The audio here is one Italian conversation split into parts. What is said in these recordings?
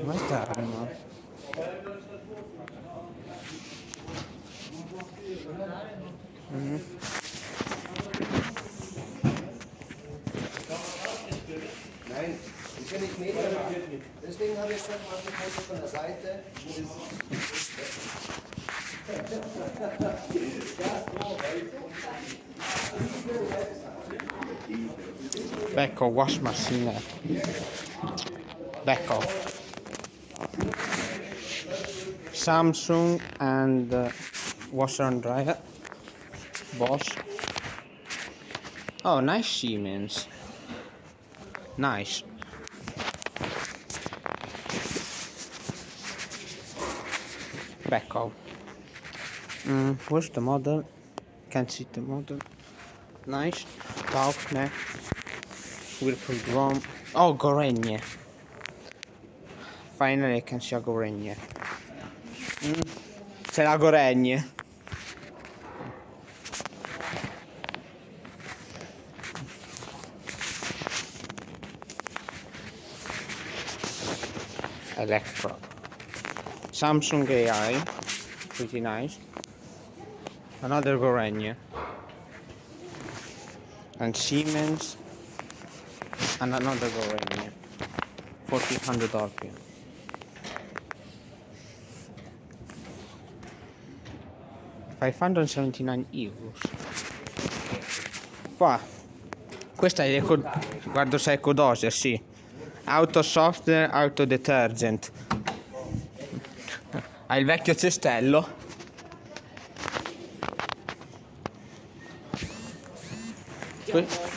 Come sta? No? Nein, die sind nicht MediaMarkt. Deswegen habe ich gesagt, mach die Foto von der Seite. Ecco, wash machine. Ecco. Samsung and washer and dryer. Bosch. Oh, nice Siemens. Nice. Backup. What's the model? Can't see the model. Nice. Taukne. Whirlpool drum. Oh, Gorenje. Finally I can see a Gorenje. C'è la Gorenje. Electro. Samsung AI. Pretty nice. Another Gorenje. And Siemens. And another Gorenje. 1400 RPM. €579. Qua. Questa è guardo se è Ecodose, sì. Auto software, auto detergent. Ha il vecchio cestello.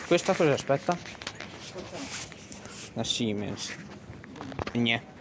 Questa cosa aspetta? La Siemens. Niente.